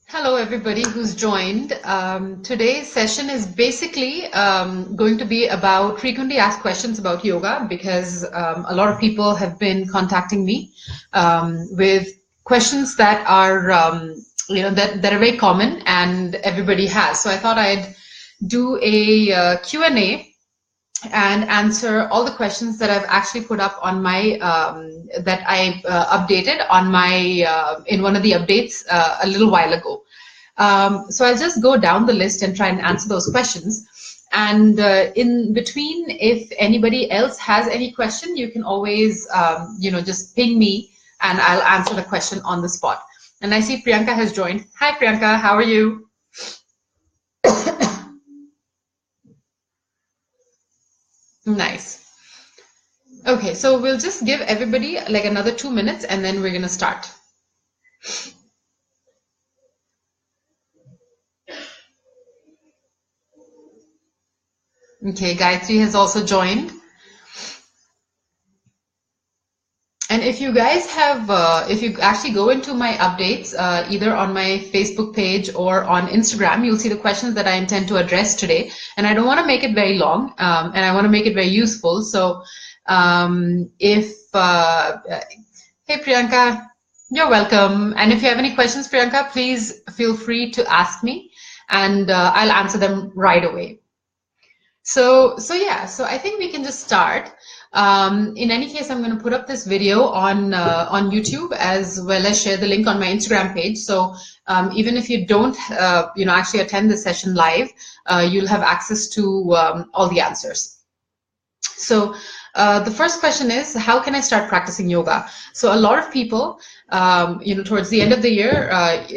Hello, everybody who's joined. Today's session is basically going to be about frequently asked questions about yoga, because a lot of people have been contacting me with questions that are, that are very common and everybody has. So I thought I'd do a Q&A and answer all the questions that I've actually put up on my that I updated on my in one of the updates a little while ago. So I'll just go down the list and try and answer those questions. And in between, if anybody else has any question, you can always just ping me and I'll answer the question on the spot. And I see Priyanka has joined. Hi Priyanka, how are you? Nice. Okay, so we'll just give everybody like another 2 minutes and then we're going to start. Okay, Gayatri has also joined. And if you guys have, if you actually go into my updates, either on my Facebook page or on Instagram, you'll see the questions that I intend to address today. And I don't want to make it very long, and I want to make it very useful. So hey Priyanka, you're welcome. And if you have any questions, Priyanka, please feel free to ask me and I'll answer them right away. So I think we can just start. In any case, I'm going to put up this video on YouTube as well as share the link on my Instagram page. So even if you don't, actually attend the session live, you'll have access to all the answers. So the first question is, how can I start practicing yoga? So a lot of people, towards the end of the year,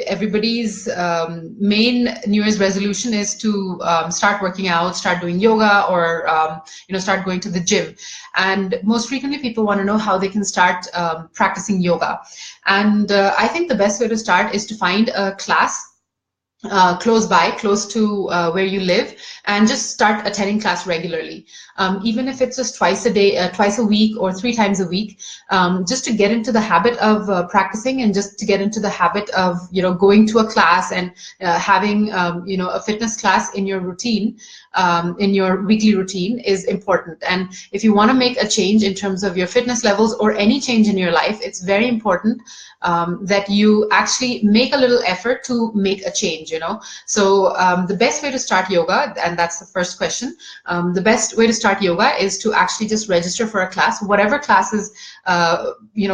everybody's main New Year's resolution is to start working out, start doing yoga, or start going to the gym. And most frequently, people want to know how they can start practicing yoga. And I think the best way to start is to find a class close by, close to where you live, and just start attending class regularly. Even if it's just twice a week or 3 times a week, just to get into the habit of practicing and just to get into the habit of going to a class and having a fitness class in your routine, in your weekly routine is important. And if you want to make a change in terms of your fitness levels or any change in your life, it's very important that you actually make a little effort to make a change. So the best way to start yoga, and that's the first question, the best way to start yoga is to actually just register for a class, whatever class is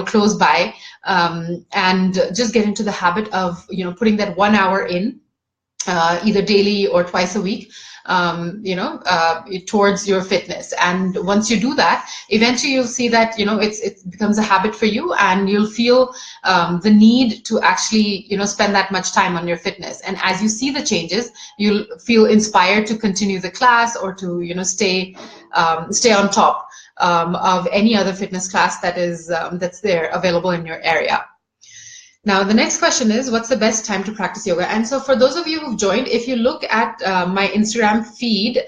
close by, and just get into the habit of putting that 1 hour in, either daily or twice a week, towards your fitness. And once you do that, eventually you'll see that it becomes a habit for you, and you'll feel the need to actually spend that much time on your fitness. And as you see the changes, you'll feel inspired to continue the class or to stay on top of any other fitness class that is that's there available in your area. Now, the next question is, what's the best time to practice yoga? And so for those of you who've joined, if you look at my Instagram feed,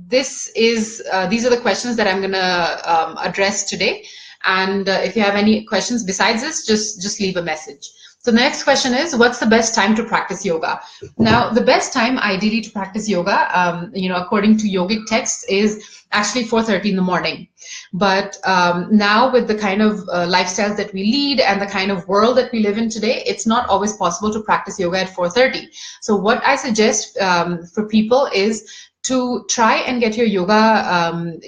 these are the questions that I'm going to address today. And if you have any questions besides this, just leave a message. So the next question is, what's the best time to practice yoga? Now, the best time ideally to practice yoga, according to yogic texts, is actually 4:30 in the morning. But now with the kind of lifestyles that we lead and the kind of world that we live in today, it's not always possible to practice yoga at 4:30. So what I suggest for people is to try and get your yoga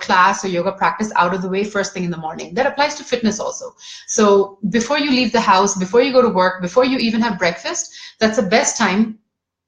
class or yoga practice out of the way first thing in the morning. That applies to fitness also. So before you leave the house, before you go to work, before you even have breakfast, that's the best time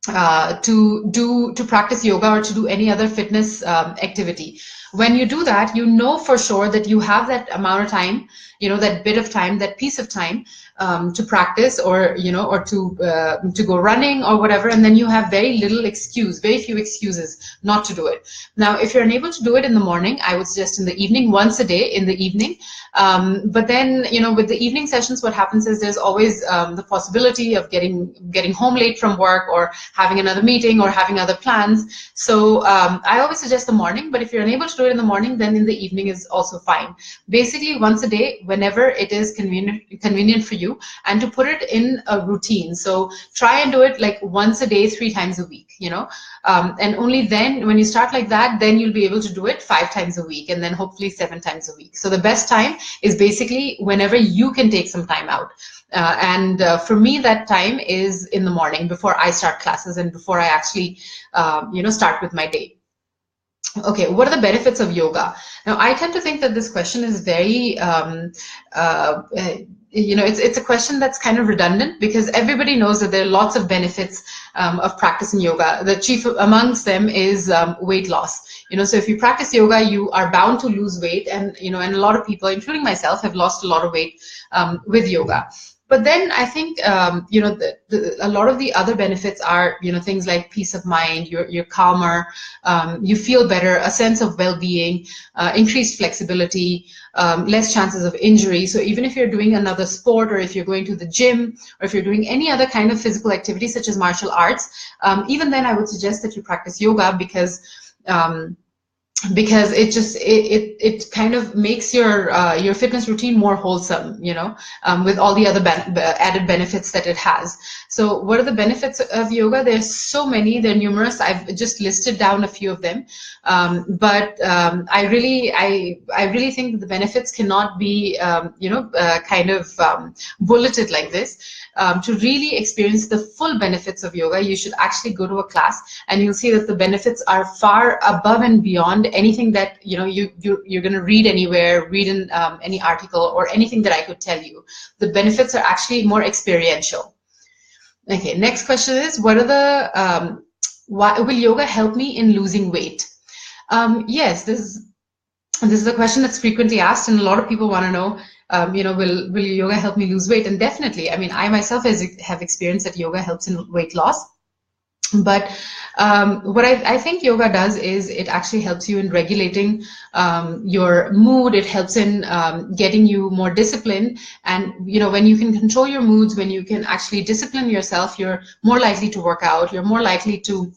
to practice yoga or to do any other fitness activity. When you do that, you know for sure that you have that amount of time, that bit of time, that piece of time to practice or to go running or whatever, and then you have very few excuses not to do it. Now, if you're unable to do it in the morning, I would suggest in the evening, once a day in the evening. But then, with the evening sessions, what happens is there's always the possibility of getting home late from work or having another meeting or having other plans. So I always suggest the morning, but if you're unable to do it in the morning, then in the evening is also fine. Basically, once a day, whenever it is convenient for you, and to put it in a routine. So try and do it like once a day, 3 times a week, you know, and only then when you start like that, then you'll be able to do it 5 times a week, and then hopefully 7 times a week. So the best time is basically whenever you can take some time out. For me, that time is in the morning before I start classes and before I actually, you know, start with my day. Okay, what are the benefits of yoga? Now, I tend to think that this question is very, you know, it's a question that's kind of redundant, because everybody knows that there are lots of benefits of practicing yoga. The chief amongst them is weight loss. You know, so if you practice yoga, you are bound to lose weight, and you know, and a lot of people, including myself, have lost a lot of weight with yoga. But then I think, you know, a lot of the other benefits are, you know, things like peace of mind, you're calmer, you feel better, a sense of well-being, increased flexibility, less chances of injury. So even if you're doing another sport, or if you're going to the gym, or if you're doing any other kind of physical activity such as martial arts, even then I would suggest that you practice yoga, because it just it kind of makes your fitness routine more wholesome, you know, with all the other added benefits that it has. So what are the benefits of yoga? There's so many, they're numerous. I've just listed down a few of them, but I really think that the benefits cannot be you know, kind of bulleted like this. To really experience the full benefits of yoga, you should actually go to a class, and you'll see that the benefits are far above and beyond anything that, you know, you're going to read anywhere, read in any article, or anything that I could tell you. The benefits are actually more experiential. Okay, next question is, what are the why will yoga help me in losing weight? Yes, this is a question that's frequently asked, and a lot of people want to know, you know, will yoga help me lose weight? And definitely, I mean, I myself have experienced that yoga helps in weight loss. But what I think yoga does is it actually helps you in regulating your mood. It helps in getting you more disciplined. And, you know, when you can control your moods, when you can actually discipline yourself, you're more likely to work out. You're more likely to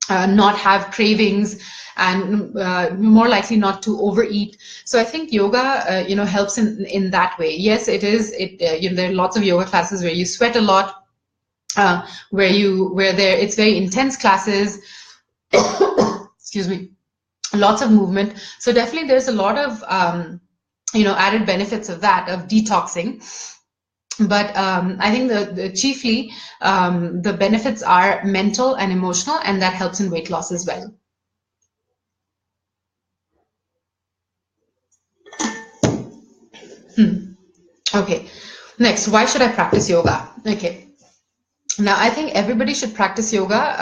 not have cravings, and more likely not to overeat. So I think yoga, you know, helps in that way. Yes, it is. You know, there are lots of yoga classes where you sweat a lot, it's very intense classes. Excuse me, lots of movement. So definitely, there's a lot of you know, added benefits of that, of detoxing. But I think the chiefly the benefits are mental and emotional, and that helps in weight loss as well. Okay, next, why should I practice yoga? Okay, now I think everybody should practice yoga,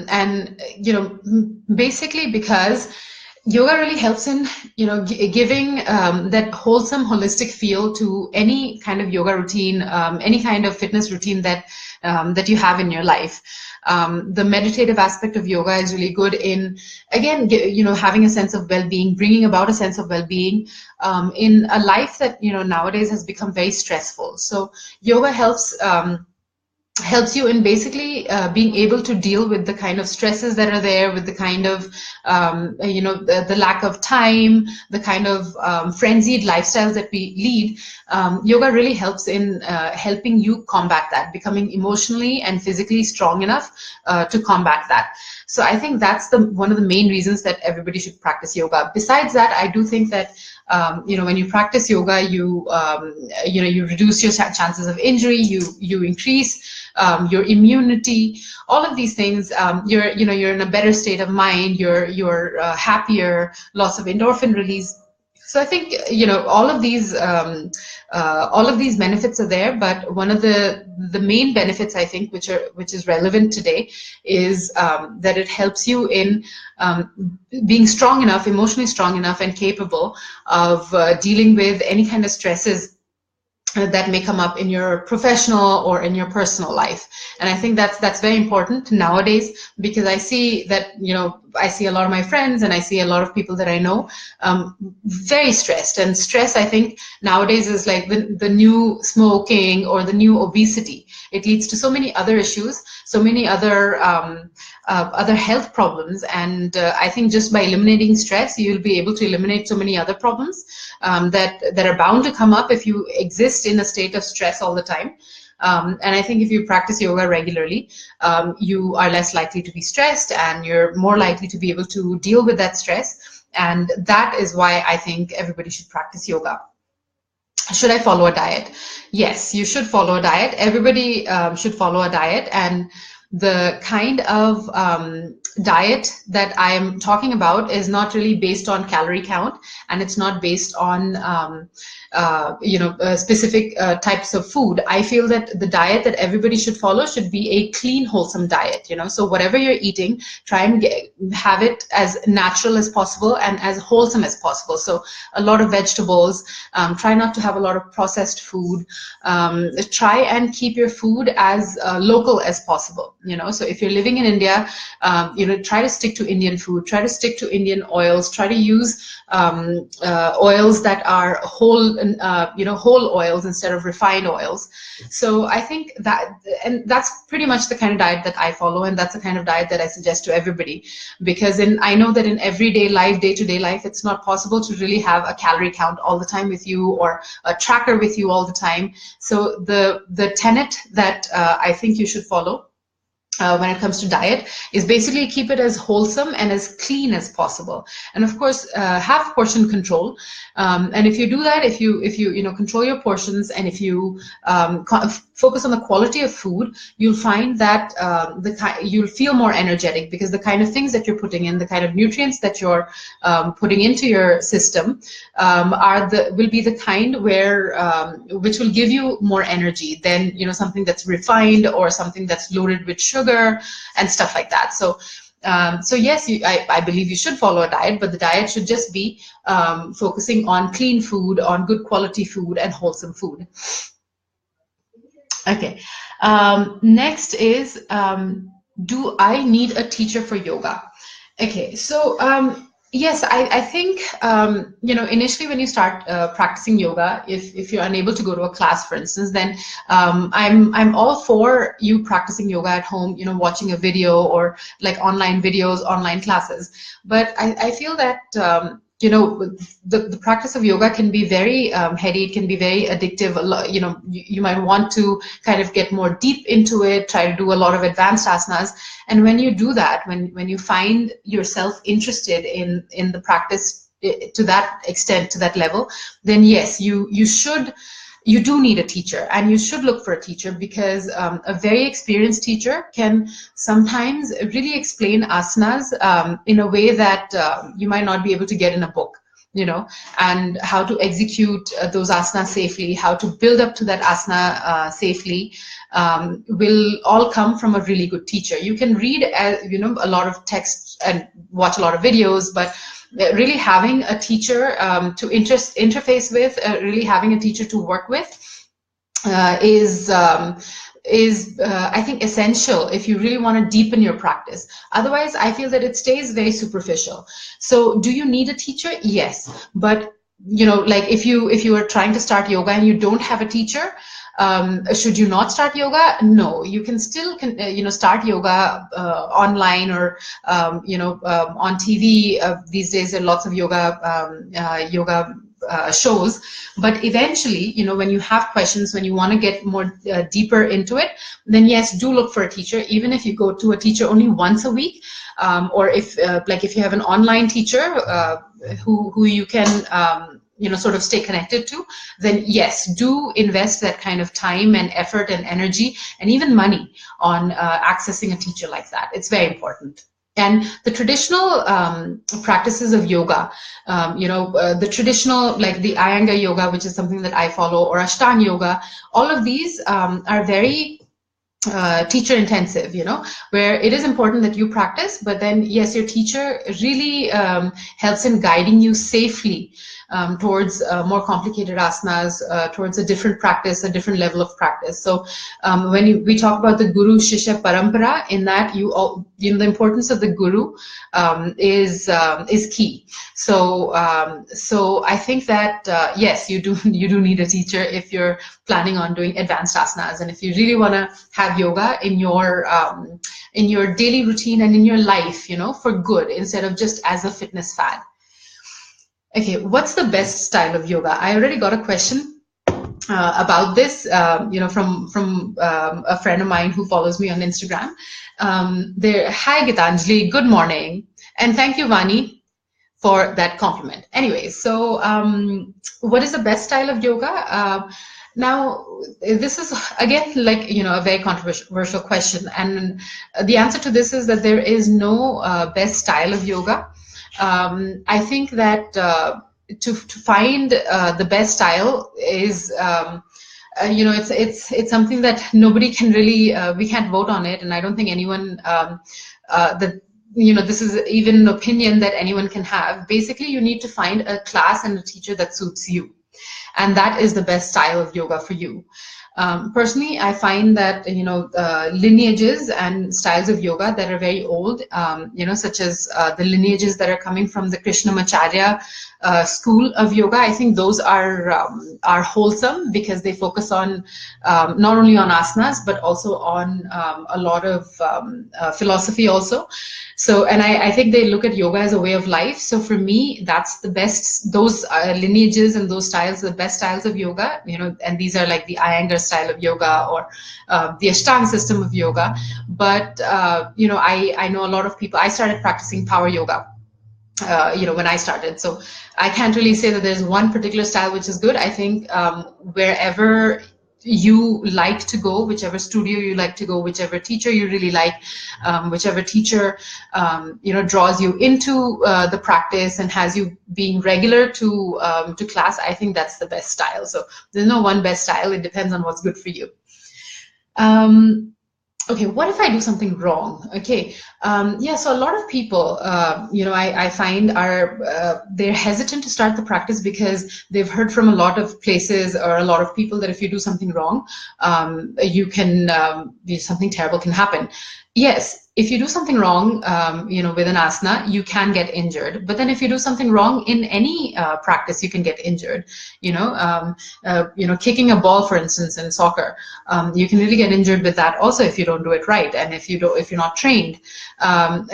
and you know, basically because yoga really helps in, you know, giving that wholesome, holistic feel to any kind of yoga routine, any kind of fitness routine that that you have in your life. The meditative aspect of yoga is really good in, again, you know, having a sense of well-being, bringing about a sense of well-being in a life that, you know, nowadays has become very stressful. So yoga helps you in basically being able to deal with the kind of stresses that are there, with the kind of, you know, the lack of time, the kind of frenzied lifestyles that we lead. Yoga really helps in helping you combat that, becoming emotionally and physically strong enough to combat that. So I think that's one of the main reasons that everybody should practice yoga. Besides that, I do think that you know, when you practice yoga, you know, you reduce your chances of injury, you increase your immunity, all of these things. You're in a better state of mind, you're happier, lots of endorphin release. So I think, you know, all of these benefits are there, but one of the main benefits, I think, which is relevant today, is that it helps you in being strong enough, emotionally strong enough, and capable of dealing with any kind of stresses that may come up in your professional or in your personal life. And I think that's very important nowadays, because I see that, you know, I see a lot of my friends and I see a lot of people that I know very stressed. And stress, I think, nowadays is like the new smoking or the new obesity. It leads to so many other issues, so many other health problems. And I think just by eliminating stress, you'll be able to eliminate so many other problems that are bound to come up if you exist in a state of stress all the time. And I think if you practice yoga regularly, you are less likely to be stressed, and you're more likely to be able to deal with that stress. And that is why I think everybody should practice yoga. Should I follow a diet? Yes, you should follow a diet. Everybody should follow a diet. And the kind of diet that I am talking about is not really based on calorie count, and it's not based on specific types of food. I feel that the diet that everybody should follow should be a clean, wholesome diet. So whatever you're eating, try and have it as natural as possible and as wholesome as possible. So a lot of vegetables. Try not to have a lot of processed food. Try and keep your food as local as possible. So if you're living in India, try to stick to Indian food, try to stick to Indian oils, try to use oils that are whole oils instead of refined oils. So I think and that's pretty much the kind of diet that I follow, and that's the kind of diet that I suggest to everybody, because I know that in everyday life, day-to-day life, it's not possible to really have a calorie count all the time with you, or a tracker with you all the time. So the tenet that I think you should follow when it comes to diet is basically keep it as wholesome and as clean as possible, and of course have portion control. And if you do that, if you control your portions, and if you focus on the quality of food, you'll find that you'll feel more energetic, because the kind of things that you're putting in, the kind of nutrients that you're putting into your system will be the kind which will give you more energy than something that's refined or something that's loaded with sugar and stuff like that. So yes, I believe you should follow a diet, but the diet should just be focusing on clean food, on good quality food, and wholesome food. Okay. Next is, do I need a teacher for yoga? Okay, so yes, I think initially when you start practicing yoga, if you're unable to go to a class, for instance, then I'm all for you practicing yoga at home, watching a video, or like online videos, online classes. But I feel that the practice of yoga can be very heady. It can be very addictive. You might want to kind of get more deep into it, try to do a lot of advanced asanas. And when you do that, when you find yourself interested in the practice to that extent, to that level, then yes, you do need a teacher, and you should look for a teacher, because a very experienced teacher can sometimes really explain asanas in a way that you might not be able to get in a book, and how to execute those asanas safely, how to build up to that asana safely, will all come from a really good teacher. You can read a lot of text and watch a lot of videos, but really having a teacher to interface with, really having a teacher to work with is I think essential if you really want to deepen your practice. Otherwise, I feel that it stays very superficial. So do you need a teacher? Yes, but like if you are trying to start yoga and you don't have a teacher, should you not start yoga? No, you can still start yoga online, or on TV. These days there are lots of yoga shows. But eventually, when you have questions, when you want to get more deeper into it, then yes, do look for a teacher. Even if you go to a teacher only once a week, or if you have an online teacher who you can sort of stay connected to, then yes, do invest that kind of time and effort and energy and even money on accessing a teacher like that. It's very important. And the traditional practices of yoga, the traditional, like the Iyengar yoga, which is something that I follow, or Ashtanga yoga, all of these are very teacher intensive, where it is important that you practice, but then yes, your teacher really helps in guiding you safely towards more complicated asanas, towards a different practice, a different level of practice. So when we talk about the Guru Shishya Parampara, in that the importance of the Guru is key. So so I think that yes, you do need a teacher if you're planning on doing advanced asanas, and if you really want to have yoga in your daily routine and in your life, for good, instead of just as a fitness fad. Okay, what's the best style of yoga? I already got a question about this, from a friend of mine who follows me on Instagram. Hi Gitanjali, good morning, and thank you, Vani, for that compliment. Anyway, so what is the best style of yoga? Now, this is again a very controversial question, and the answer to this is that there is no best style of yoga. I think that to find the best style is it's something that nobody can really we can't vote on it, and I don't think anyone this is even an opinion that anyone can have. Basically, you need to find a class and a teacher that suits you, and that is the best style of yoga for you. Personally, I find that lineages and styles of yoga that are very old, such as the lineages that are coming from the Krishnamacharya school of yoga, I think those are wholesome, because they focus on not only on asanas but also on a lot of philosophy also. So, and I think they look at yoga as a way of life. So for me, that's the best, those lineages and those styles, the best styles of yoga, and these are like the Iyengar style of yoga, or the Ashtanga system of yoga. But, I know a lot of people, I started practicing power yoga, when I started. So I can't really say that there's one particular style which is good. I think wherever you like to go, whichever studio you like to go, whichever teacher you really like, whichever teacher draws you into the practice and has you being regular to class, I think that's the best style. So there's no one best style. It depends on what's good for you. Okay, what if I do something wrong? Okay, so a lot of people, I find they're hesitant to start the practice because they've heard from a lot of places or a lot of people that if you do something wrong, something terrible can happen. Yes, if you do something wrong, with an asana, you can get injured. But then if you do something wrong in any practice, you can get injured. Kicking a ball, for instance, in soccer, you can really get injured with that also if you don't do it right, and if you're not trained.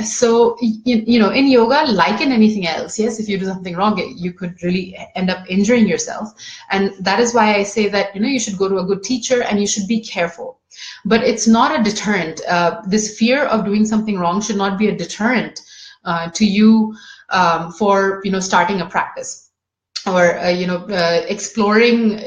So in yoga, like in anything else, yes, if you do something wrong, you could really end up injuring yourself, and that is why I say that you should go to a good teacher and you should be careful. But it's not a deterrent. This fear of doing something wrong should not be a deterrent to you for starting a practice, or exploring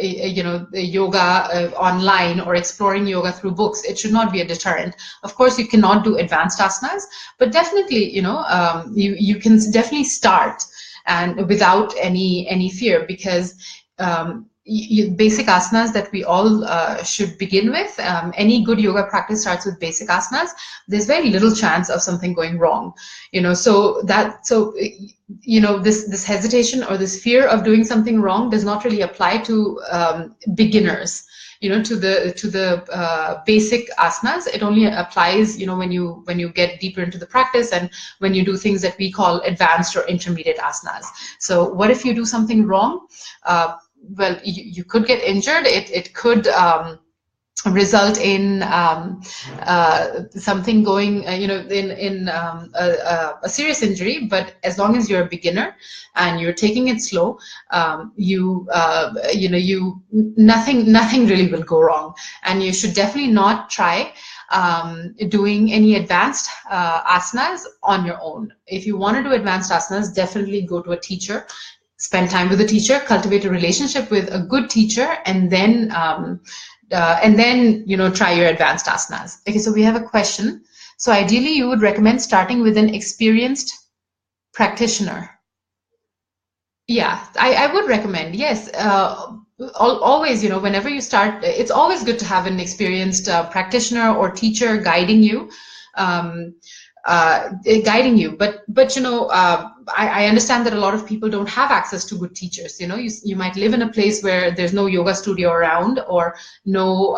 yoga online, or exploring yoga through books. It should not be a deterrent. Of course, you cannot do advanced asanas, but definitely you can definitely start and without any fear, because basic asanas that we all should begin with. Any good yoga practice starts with basic asanas. There's very little chance of something going wrong, this hesitation or this fear of doing something wrong does not really apply to beginners, to the basic asanas. It only applies, when you get deeper into the practice and when you do things that we call advanced or intermediate asanas. So what if you do something wrong? Well, you could get injured. It could result in something going, in a serious injury. But as long as you're a beginner and you're taking it slow, nothing really will go wrong. And you should definitely not try doing any advanced asanas on your own. If you want to do advanced asanas, definitely go to a teacher. Spend time with a teacher, cultivate a relationship with a good teacher, and then try your advanced asanas. Okay, so we have a question. So ideally, you would recommend starting with an experienced practitioner. Yeah, I would recommend, yes. Always, whenever you start, it's always good to have an experienced practitioner or teacher guiding you. guiding you. But you know, I understand that a lot of people don't have access to good teachers. You know, you might live in a place where there's no yoga studio around, or no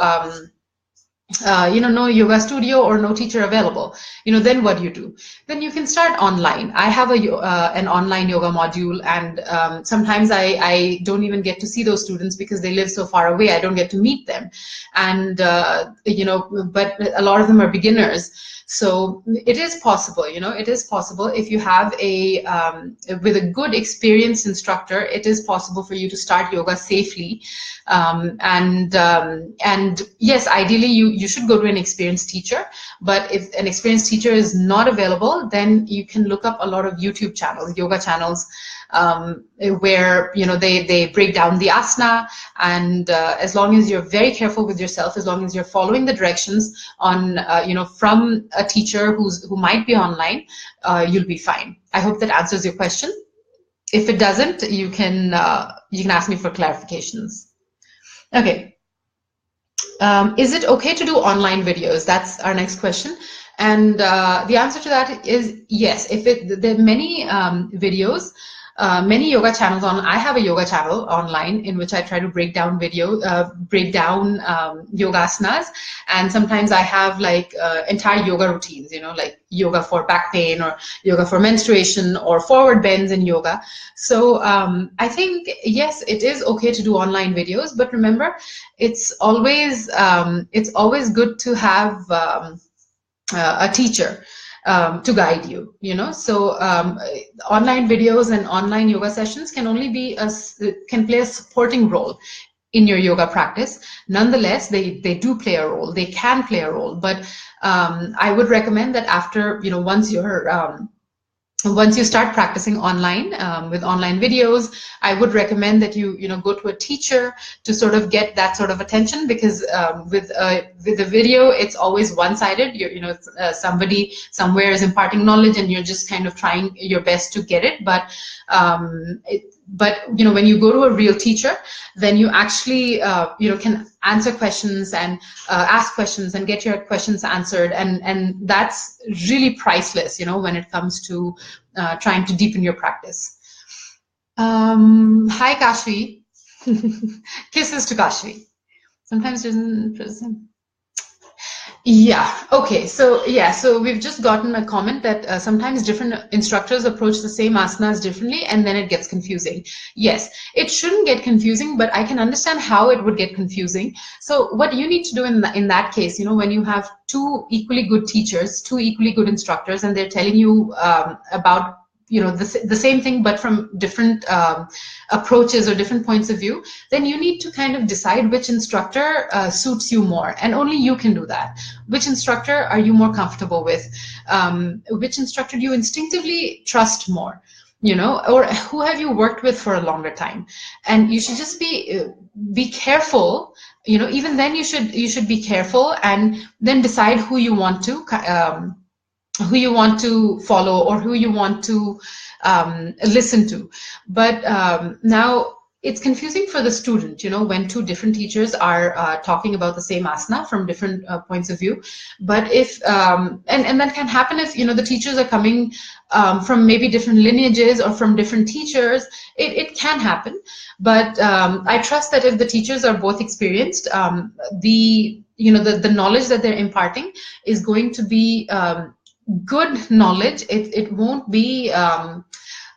you know, no yoga studio or no teacher available. You know, then what do you do? Then you can start online. I have an online yoga module, and sometimes I don't even get to see those students because they live so far away. I don't get to meet them, and you know, but a lot of them are beginners. So it is possible, you know, it is possible if you have with a good experienced instructor, it is possible for you to start yoga safely. And yes, ideally you should go to an experienced teacher, but if an experienced teacher is not available, then you can look up a lot of YouTube channels, yoga channels, where, you know, they break down the asana, and as long as you're very careful with yourself, as long as you're following the directions on, you know, from a teacher who might be online, you'll be fine. I hope that answers your question. If it doesn't, you can ask me for clarifications. Okay. Is it okay to do online videos? That's our next question. And the answer to that is yes. There are many videos, many yoga channels on. I have a yoga channel online in which I try to break down yogasanas, and sometimes I have like entire yoga routines, you know, like yoga for back pain, or yoga for menstruation, or forward bends in yoga. So I think yes, it is okay to do online videos, but remember, it's always good to have a teacher to guide you, you know. So online videos and online yoga sessions can only be can play a supporting role in your yoga practice. Nonetheless, they do play a role. They can play a role, but I would recommend that after, you know, once you start practicing online with online videos, I would recommend that you go to a teacher to sort of get that sort of attention, because with the video, it's always one-sided. Somebody somewhere is imparting knowledge, and you're just kind of trying your best to get it. But you know, when you go to a real teacher, then you actually can answer questions and ask questions and get your questions answered, and that's really priceless, you know, when it comes to trying to deepen your practice. Hi Kashvi. Kisses to Kashvi. Sometimes there's yeah, okay, so yeah, so we've just gotten a comment that sometimes different instructors approach the same asanas differently, and then it gets confusing. Yes, it shouldn't get confusing, but I can understand how it would get confusing. So what you need to do in that case, you know, when you have two equally good teachers, two equally good instructors, and they're telling you about, you know, the same thing but from different approaches or different points of view, then you need to kind of decide which instructor suits you more, and only you can do that. Which instructor are you more comfortable with? Which instructor do you instinctively trust more? You know, or who have you worked with for a longer time? And you should just be careful. You know, even then you should be careful, and then decide who you want to follow, or who you want to listen to. But now it's confusing for the student, you know, when two different teachers are talking about the same asana from different points of view. But if and that can happen if, you know, the teachers are coming from maybe different lineages or from different teachers. It can happen, but I trust that if the teachers are both experienced, the knowledge that they're imparting is going to be good knowledge. It won't be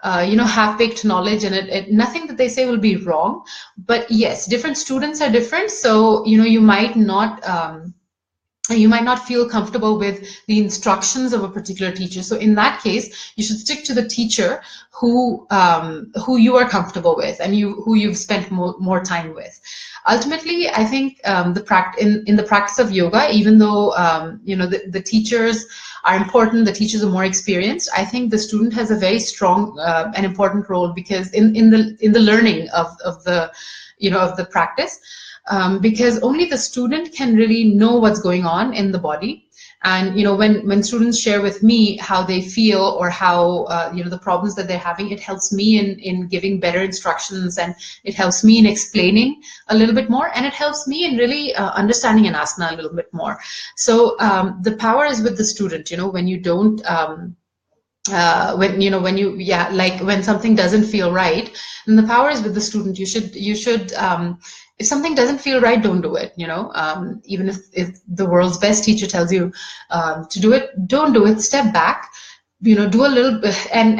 half-baked knowledge, and nothing that they say will be wrong. But yes, different students are different, so you know, you might not feel comfortable with the instructions of a particular teacher. So in that case, you should stick to the teacher who you are comfortable with, and who you've spent more time with. Ultimately, I think in the practice of yoga, even though the teachers are important, the teachers are more experienced, I think the student has a very strong and important role, because in the learning of the practice, because only the student can really know what's going on in the body, And when students share with me how they feel or how the problems that they're having, it helps me in giving better instructions, and it helps me in explaining a little bit more, and it helps me in really understanding an asana a little bit more. So the power is with the student. When you don't when something doesn't feel right, and the power is with the student. You should if something doesn't feel right, don't do it. Even if the world's best teacher tells you to do it, don't do it. Step back, do a little bit and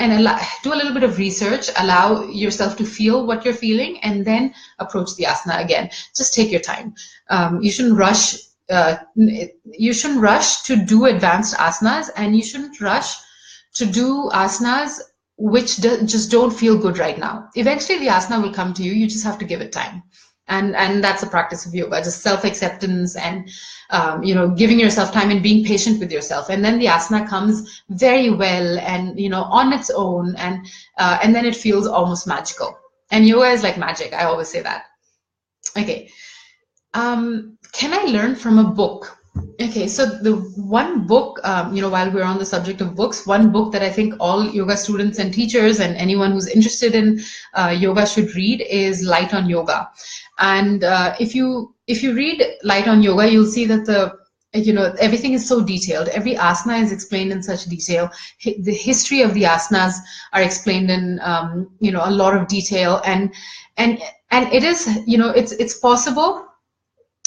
do a little bit of research, allow yourself to feel what you're feeling, and then approach the asana again. Just take your time. You shouldn't rush. You shouldn't rush to do advanced asanas, and you shouldn't rush to do asanas which just don't feel good right now. Eventually the asana will come to you. You just have to give it time. And that's the practice of yoga, just self-acceptance and giving yourself time and being patient with yourself. And then the asana comes very well and on its own, and then it feels almost magical. And yoga is like magic. I always say that. Okay. Can I learn from a book? Okay, so the one book, while we're on the subject of books, one book that I think all yoga students and teachers and anyone who's interested in yoga should read is Light on Yoga. And if you read Light on Yoga, you'll see that everything is so detailed. Every asana is explained in such detail. The history of the asanas are explained in a lot of detail, and it is it's possible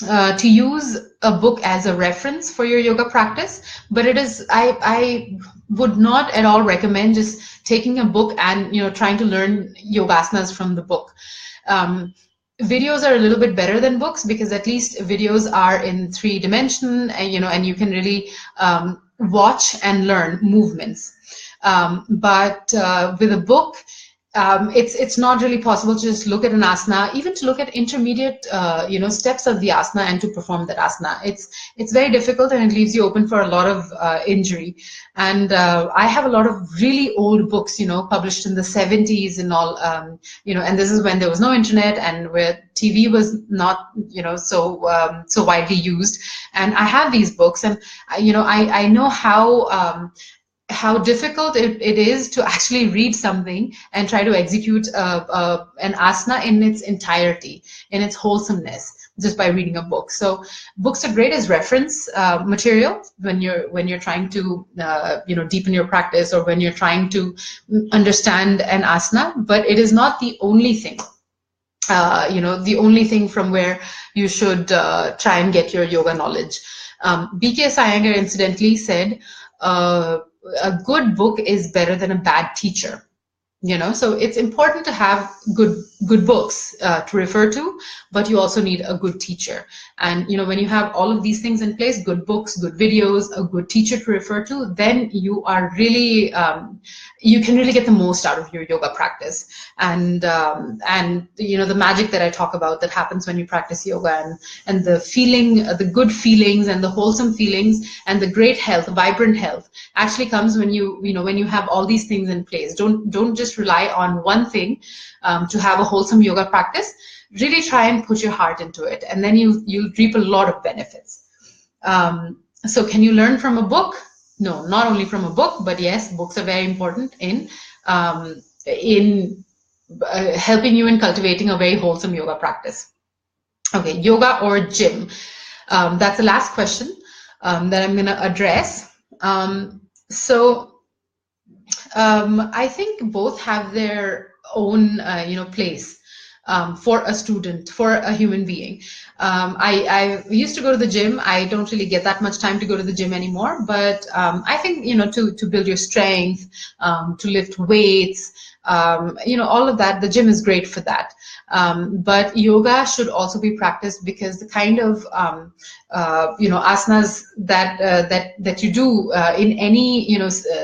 to use a book as a reference for your yoga practice, but it is I would not at all recommend just taking a book and trying to learn yogasanas from the book. Videos are a little bit better than books, because at least videos are in 3D, and you can really watch and learn movements. But with a book, it's not really possible to just look at an asana, even to look at intermediate steps of the asana and to perform that asana. It's very difficult, and it leaves you open for a lot of injury. And I have a lot of really old books, published in the 70s and all, and this is when there was no internet and where TV was not so widely used. And I have these books, and I know how difficult it is to actually read something and try to execute an asana in its entirety, in its wholesomeness, just by reading a book. So books are great as reference material when you're trying to deepen your practice, or when you're trying to understand an asana, but it is not the only thing. The only thing from where you should try and get your yoga knowledge. B.K. Iyengar incidentally said, a good book is better than a bad teacher. So it's important to have good books to refer to, but you also need a good teacher. And when you have all of these things in place, good books, good videos, a good teacher to refer to, then you are really you can really get the most out of your yoga practice. And the magic that I talk about that happens when you practice yoga, and the feeling, the good feelings and the wholesome feelings and the great health, vibrant health, actually comes when you have all these things in place. Don't just rely on one thing to have a wholesome yoga practice. Really try and put your heart into it, and then you'll reap a lot of benefits. So can you learn from a book? No, not only from a book, but yes, books are very important in helping you in cultivating a very wholesome yoga practice. Okay, yoga or gym? That's the last question that I'm going to address. I think both have their own place for a student, for a human being. I used to go to the gym. I don't really get that much time to go to the gym anymore, but I think to build your strength, to lift weights, all of that, the gym is great for that. But yoga should also be practiced, because the kind of asanas that you do in any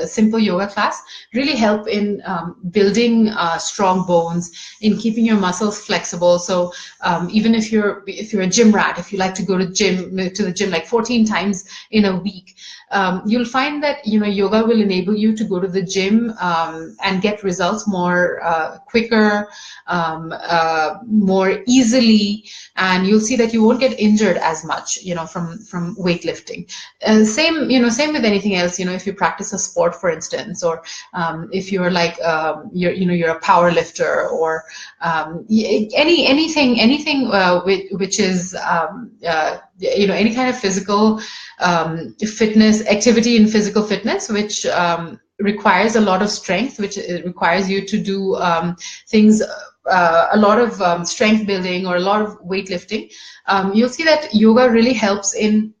simple yoga class really help in building strong bones, in keeping your muscles flexible. So even if you're a gym rat, if you like to go to the gym like 14 times in a week, you'll find that yoga will enable you to go to the gym and get results more quicker, more easily, and you'll see that you won't get injured as much from weightlifting. Same with anything else. If you practice a sport, for instance, or if you're like you're a power lifter, or anything which is any kind of physical fitness activity in physical fitness, which requires a lot of strength, which requires you to do things, a lot of strength building or a lot of weightlifting. You'll see that yoga really helps in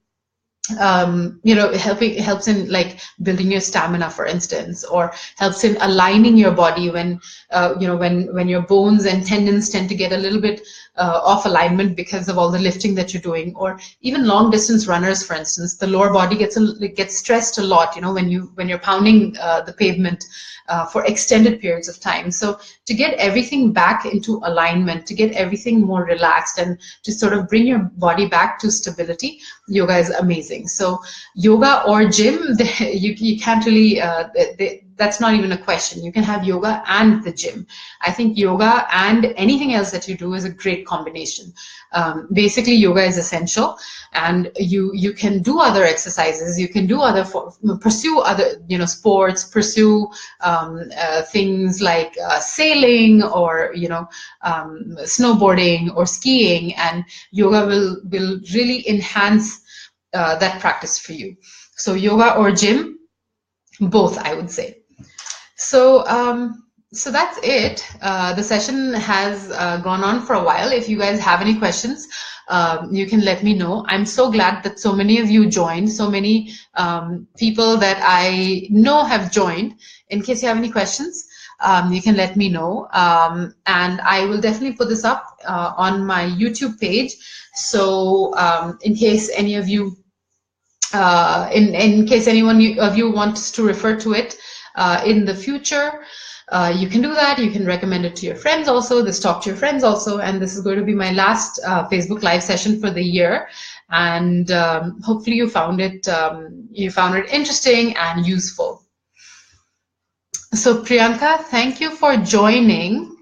helps in like building your stamina, for instance, or helps in aligning your body when when your bones and tendons tend to get a little bit off alignment because of all the lifting that you're doing. Or even long distance runners, for instance, the lower body gets stressed a lot when you're pounding the pavement for extended periods of time. So to get everything back into alignment, to get everything more relaxed, and to sort of bring your body back to stability, yoga is amazing. So yoga or gym, you can't really, that's not even a question. You can have yoga and the gym. I think yoga and anything else that you do is a great combination. Basically, yoga is essential, and you can do other exercises. You can do pursue other sports, pursue things like sailing, or snowboarding or skiing, and yoga will really enhance that practice for you. So yoga or gym, both, I would say. So so that's it. The session has gone on for a while. If you guys have any questions, you can let me know. I'm so glad that so many of you joined, so many people that I know have joined. In case you have any questions, you can let me know, and I will definitely put this up on my YouTube page. So in case any of you in case anyone of you wants to refer to it in the future, you can do that. You can recommend it to your friends also, talk to your friends also. And this is going to be my last Facebook Live session for the year. And hopefully you found it interesting and useful. So Priyanka, thank you for joining.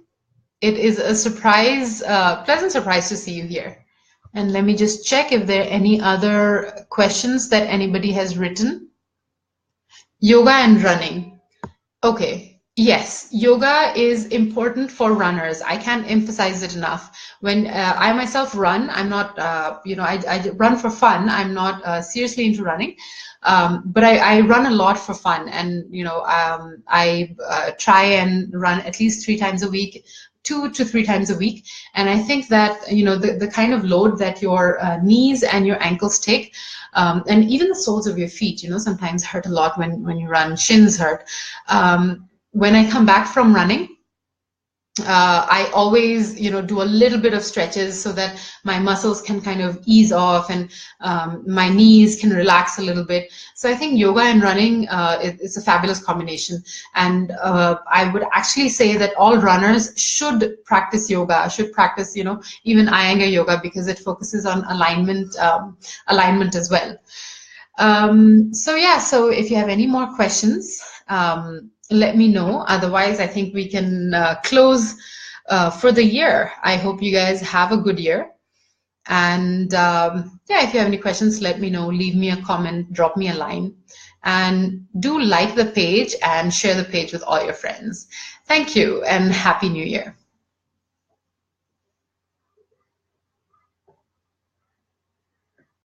It is a surprise, pleasant surprise to see you here. And let me just check if there are any other questions that anybody has written. Yoga and running. Okay. Yes, yoga is important for runners. I can't emphasize it enough. When I myself run, I'm not, I run for fun. I'm not seriously into running, but I run a lot for fun. And, I try and run at least 3 times a week. 2 to 3 times a week. And I think that, the kind of load that your knees and your ankles take, and even the soles of your feet, sometimes hurt a lot when you run, shins hurt. When I come back from running, I always, do a little bit of stretches so that my muscles can kind of ease off, and my knees can relax a little bit. So I think yoga and running is a fabulous combination. And I would actually say that all runners should practice yoga, should practice, even Iyengar yoga, because it focuses on alignment as well. So yeah, so if you have any more questions, let me know. Otherwise, I think we can close for the year. I hope you guys have a good year. And yeah, if you have any questions, let me know. Leave me a comment, drop me a line. And do like the page and share the page with all your friends. Thank you, and Happy New Year.